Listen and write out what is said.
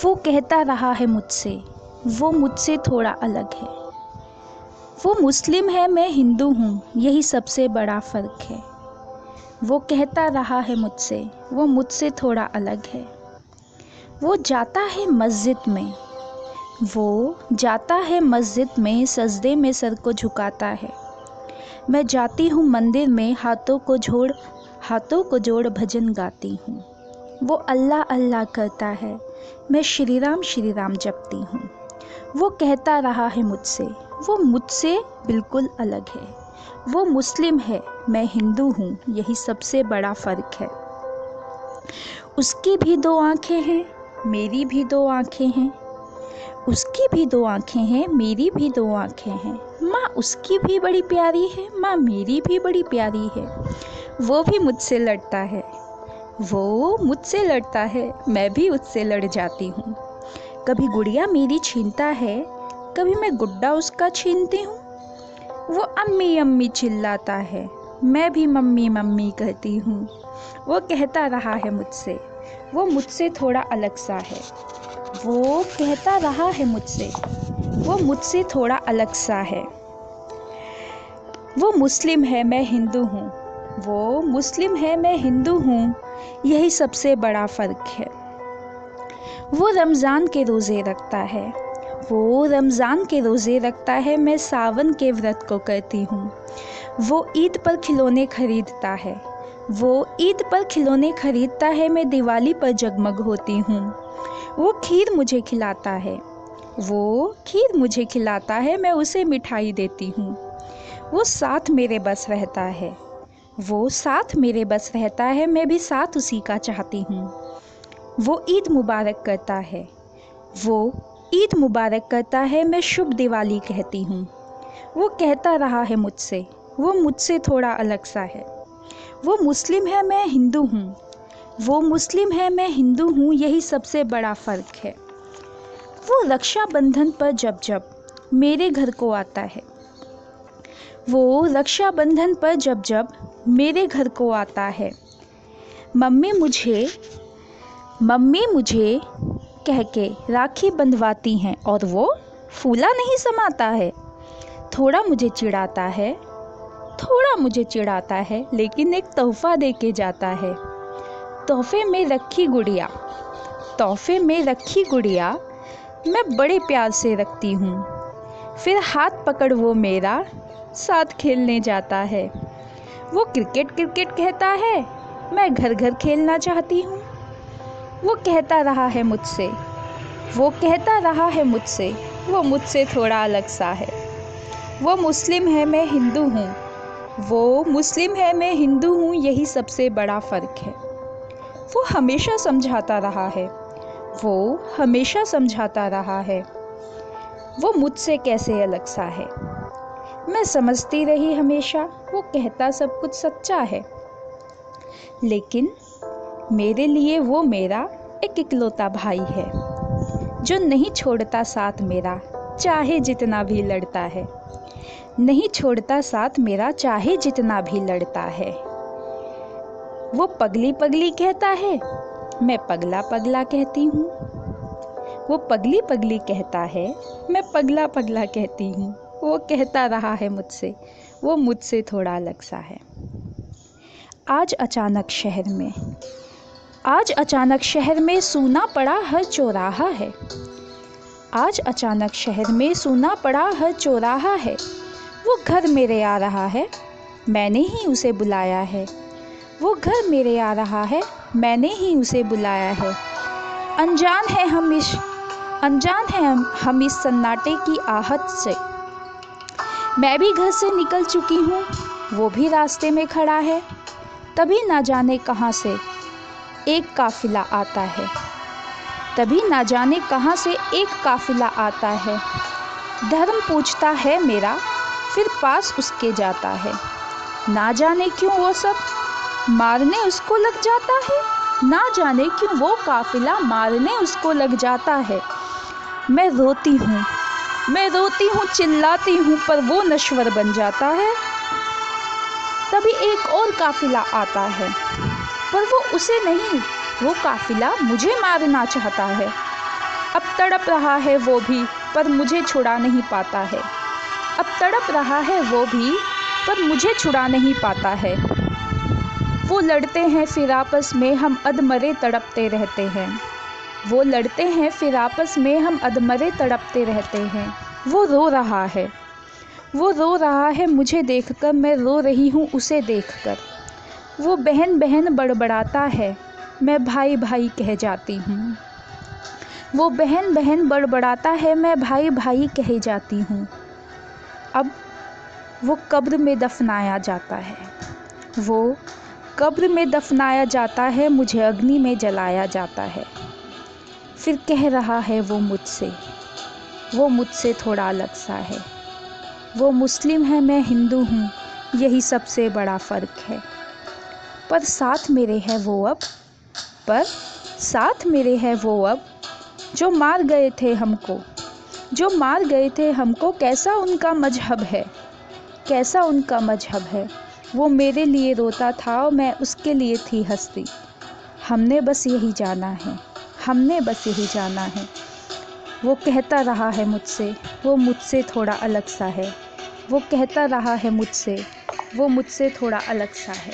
वो कहता रहा है मुझसे, वो मुझसे थोड़ा अलग है। वो मुस्लिम है, मैं हिंदू हूँ, यही सबसे बड़ा फ़र्क है। वो कहता रहा है मुझसे, वो मुझसे थोड़ा अलग है। वो जाता है मस्जिद में, वो जाता है मस्जिद में, सजदे में सर को झुकाता है। मैं जाती हूँ मंदिर में, हाथों को जोड़ भजन गाती हूँ। वो अल्लाह अल्लाह करता है, मैं श्री राम जपती हूँ। वो कहता रहा है मुझसे, वो मुझसे बिल्कुल अलग है। वो मुस्लिम है, मैं हिंदू हूँ, यही सबसे बड़ा फ़र्क है। उसकी भी दो आँखें हैं, मेरी भी दो आँखें हैं। उसकी भी दो आँखें हैं, मेरी भी दो आँखें हैं। माँ उसकी भी बड़ी प्यारी है, माँ मेरी भी बड़ी प्यारी है। वो भी मुझसे लड़ता है, वो मुझसे लड़ता है, मैं भी उससे लड़ जाती हूँ। कभी गुड़िया मेरी छीनता है, कभी मैं गुड्डा उसका छीनती हूँ। वो अम्मी अम्मी चिल्लाता है, मैं भी मम्मी मम्मी कहती हूँ। वो कहता रहा है मुझसे, वो मुझसे थोड़ा अलग सा है। वो कहता रहा है मुझसे, वो मुझसे थोड़ा अलग सा है। वो मुस्लिम है, मैं हिंदू हूँ, वो मुस्लिम है, मैं हिंदू हूँ, यही सबसे बड़ा फ़र्क है। वो रमज़ान के रोज़े रखता है, वो रमज़ान के रोज़े रखता है, मैं सावन के व्रत को करती हूँ। वो ईद पर खिलौने खरीदता है, वो ईद पर खिलौने खरीदता है, मैं दिवाली पर जगमग होती हूँ। वो खीर मुझे खिलाता है, वो खीर मुझे खिलाता है, मैं उसे मिठाई देती हूँ। वो साथ मेरे बस रहता है, वो साथ मेरे बस रहता है, मैं भी साथ उसी का चाहती हूँ। वो ईद मुबारक करता है, वो ईद मुबारक करता है, मैं शुभ दिवाली कहती हूँ। वो कहता रहा है मुझसे, वो मुझसे थोड़ा अलग सा है। वो मुस्लिम है, मैं हिंदू हूँ, वो मुस्लिम है, मैं हिंदू हूँ, यही सबसे बड़ा फ़र्क है। वो रक्षाबंधन पर जब मेरे घर को आता है, वो रक्षाबंधन पर जब मेरे घर को आता है। मम्मी मुझे कह के राखी बंधवाती हैं और वो फूला नहीं समाता है। थोड़ा मुझे चिढ़ाता है, लेकिन एक तोहफ़ा दे के जाता है। तोहफ़े में रखी गुड़िया मैं बड़े प्यार से रखती हूँ। फिर हाथ पकड़ वो मेरा साथ खेलने जाता है। वो क्रिकेट कहता है, मैं घर खेलना चाहती हूँ। वो कहता रहा है मुझसे, वो मुझसे थोड़ा अलग सा है। वो मुस्लिम है, मैं हिंदू हूँ, वो मुस्लिम है, मैं हिंदू हूँ, यही सबसे बड़ा फ़र्क है। वो हमेशा समझाता रहा है, वो मुझसे कैसे अलग सा है। मैं समझती रही हमेशा, वो कहता सब कुछ सच्चा है। लेकिन मेरे लिए वो मेरा एक इकलौता भाई है, जो नहीं छोड़ता साथ मेरा, चाहे जितना भी लड़ता है। नहीं छोड़ता साथ मेरा, चाहे जितना भी लड़ता है। वो पगली पगली कहता है, मैं पगला पगला कहती हूँ। वो पगली पगली कहता है, मैं पगला पगला कहती हूँ। वो कहता रहा है मुझसे, वो मुझसे थोड़ा अलग सा है। आज अचानक शहर में सूना पड़ा हर चौराहा है। आज अचानक शहर में सूना पड़ा हर चौराहा है। वो घर मेरे आ रहा है, मैंने ही उसे बुलाया है। वो घर मेरे आ रहा है, मैंने ही उसे बुलाया है। अनजान है हम इस सन्नाटे की आहट से। मैं भी घर से निकल चुकी हूँ, वो भी रास्ते में खड़ा है। तभी ना जाने कहाँ से एक काफ़िला आता है। धर्म पूछता है मेरा, फिर पास उसके जाता है। ना जाने क्यों वो सब मारने उसको लग जाता है। ना जाने क्यों वो काफ़िला मारने उसको लग जाता है। मैं रोती हूँ, चिल्लाती हूँ, पर वो नश्वर बन जाता है। तभी एक और काफ़िला आता है, पर वो उसे नहीं, वो काफ़िला मुझे मारना चाहता है। अब तड़प रहा है वो भी, पर मुझे छुड़ा नहीं पाता है। अब तड़प रहा है वो भी, पर मुझे छुड़ा नहीं पाता है। वो लड़ते हैं फिर आपस में, हम अधमरे तड़पते रहते हैं। वो लड़ते हैं फिर आपस में, हम अधमरे तड़पते रहते हैं। वो रो रहा है, वो रो रहा है मुझे देखकर, मैं रो रही हूँ उसे देखकर। वो बहन बहन बड़बड़ाता है, मैं भाई भाई कह जाती हूँ। वो बहन बहन बड़बड़ाता है, मैं भाई भाई कह जाती हूँ। अब वो कब्र में दफनाया जाता है, वो कब्र में दफनाया जाता है, मुझे अग्नि में जलाया जाता है। फिर कह रहा है वो मुझसे थोड़ा अलग सा है। वो मुस्लिम है, मैं हिंदू हूँ, यही सबसे बड़ा फ़र्क है। पर साथ मेरे है वो अब, पर साथ मेरे है वो अब, जो मार गए थे हमको, जो मार गए थे हमको। कैसा उनका मजहब है, कैसा उनका मजहब है। वो मेरे लिए रोता था और मैं उसके लिए थी हंसती। हमने बस यही जाना है, हमने बस यही जाना है। वो कहता रहा है मुझसे, वो मुझसे थोड़ा अलग सा है। वो कहता रहा है मुझसे, वो मुझसे थोड़ा अलग सा है।